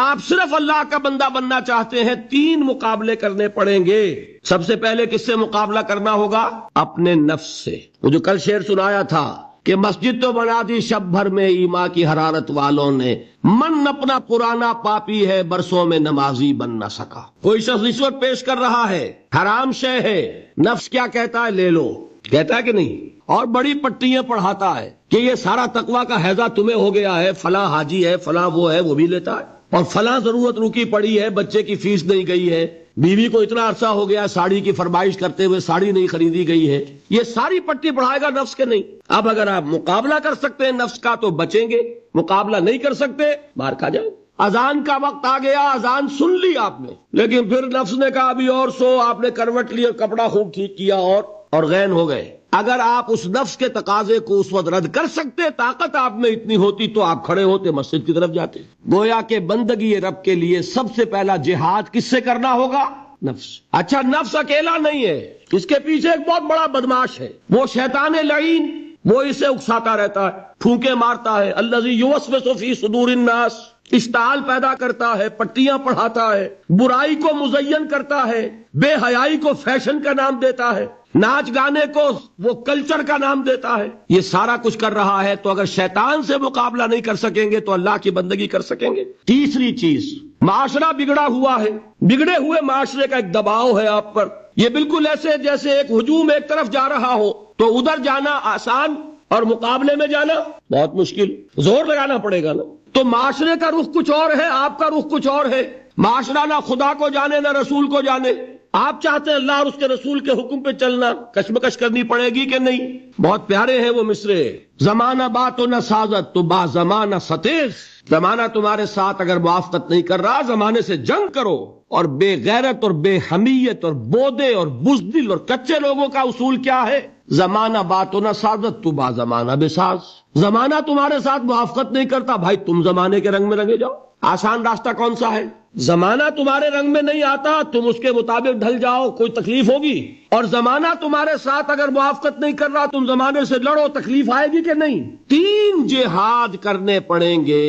آپ صرف اللہ کا بندہ بننا چاہتے ہیں، 3 مقابلے کرنے پڑیں گے۔ سب سے پہلے کس سے مقابلہ کرنا ہوگا؟ اپنے نفس سے۔ وہ جو کل شعر سنایا تھا کہ مسجد تو بنا دی شب بھر میں ایما کی حرارت والوں نے، من اپنا پرانا پاپی ہے برسوں میں نمازی بن نہ سکا۔ کوئی شخص رشوت پیش کر رہا ہے، حرام شے ہے، نفس کیا کہتا ہے؟ لے لو، کہتا ہے کہ نہیں؟ اور بڑی پٹیاں پڑھاتا ہے کہ یہ سارا تقویٰ کا حیضہ تمہیں ہو گیا ہے، فلاں حاجی ہے، فلاں وہ ہے، وہ بھی لیتا ہے، اور فلاں ضرورت رکی پڑی ہے، بچے کی فیس نہیں گئی ہے، بیوی کو اتنا عرصہ ہو گیا ساڑی کی فرمائش کرتے ہوئے ساڑی نہیں خریدی گئی ہے، یہ ساری پٹی پڑھائے گا نفس کے نہیں۔ اب اگر آپ مقابلہ کر سکتے ہیں نفس کا تو بچیں گے، مقابلہ نہیں کر سکتے باہر کھا جائیں۔ اذان کا وقت آ گیا، اذان سن لی آپ نے، لیکن پھر نفس نے کہا ابھی اور سو، آپ نے کروٹ لی اور کپڑا خوب ٹھیک کیا اور غین ہو گئے۔ اگر آپ اس نفس کے تقاضے کو اس وقت رد کر سکتے، طاقت آپ میں اتنی ہوتی تو آپ کھڑے ہوتے مسجد کی طرف جاتے۔ گویا کہ بندگی رب کے لیے سب سے پہلا جہاد کس سے کرنا ہوگا؟ نفس۔ اچھا، نفس اکیلا نہیں ہے، اس کے پیچھے ایک بہت بڑا بدماش ہے، وہ شیطان لعین، وہ اسے اکساتا رہتا ہے، پھونکے مارتا ہے، الذی یوسوس فی صدور الناس، اشتعال پیدا کرتا ہے، پٹیاں پڑھاتا ہے، برائی کو مزین کرتا ہے، بے حیائی کو فیشن کا نام دیتا ہے، ناچ گانے کو وہ کلچر کا نام دیتا ہے، یہ سارا کچھ کر رہا ہے۔ تو اگر شیطان سے مقابلہ نہیں کر سکیں گے تو اللہ کی بندگی کر سکیں گے؟ تیسری چیز، معاشرہ بگڑا ہوا ہے، بگڑے ہوئے معاشرے کا ایک دباؤ ہے آپ پر، یہ بالکل ایسے جیسے ایک ہجوم ایک طرف جا رہا ہو تو ادھر جانا آسان اور مقابلے میں جانا بہت مشکل، زور لگانا پڑے گا نا۔ تو معاشرے کا رخ کچھ اور ہے، آپ کا رخ کچھ اور ہے، معاشرہ نہ خدا کو جانے نہ رسول کو جانے، آپ چاہتے ہیں اللہ اور اس کے رسول کے حکم پہ چلنا، کشمکش کرنی پڑے گی کہ نہیں؟ بہت پیارے ہیں وہ مصرے، زمانہ بات و نہ سازت تو با زمانہ ستیز، زمانہ تمہارے ساتھ اگر موافقت نہیں کر رہا، زمانے سے جنگ کرو۔ اور بے غیرت اور بے حمیت اور بودے اور بزدل اور کچے لوگوں کا اصول کیا ہے؟ زمانہ بات و نہ سازت تو با زمانہ بے ساز، زمانہ تمہارے ساتھ موافقت نہیں کرتا، بھائی تم زمانے کے رنگ میں رنگے جاؤ۔ آسان راستہ کون سا ہے؟ زمانہ تمہارے رنگ میں نہیں آتا، تم اس کے مطابق ڈھل جاؤ، کوئی تکلیف ہوگی، اور زمانہ تمہارے ساتھ اگر موافقت نہیں کر رہا، تم زمانے سے لڑو، تکلیف آئے گی کہ نہیں؟ 3 جہاد کرنے پڑیں گے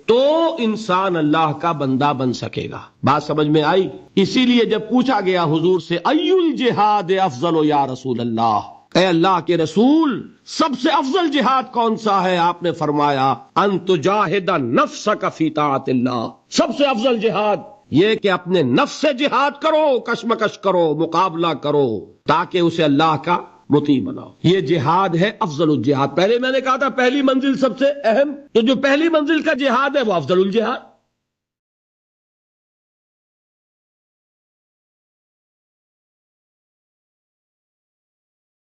تو انسان اللہ کا بندہ بن سکے گا۔ بات سمجھ میں آئی؟ اسی لیے جب پوچھا گیا حضور سے ای الجہاد افضل یا رسول اللہ، اے اللہ کے رسول سب سے افضل جہاد کون سا ہے؟ آپ نے فرمایا ان تجاہد نفسک فی طاعت اللہ، سب سے افضل جہاد یہ کہ اپنے نفس سے جہاد کرو، کشمکش کرو، مقابلہ کرو، تاکہ اسے اللہ کا مطیع بناؤ۔ یہ جہاد ہے افضل الجہاد۔ پہلے میں نے کہا تھا پہلی منزل سب سے اہم، تو جو پہلی منزل کا جہاد ہے وہ افضل الجہاد۔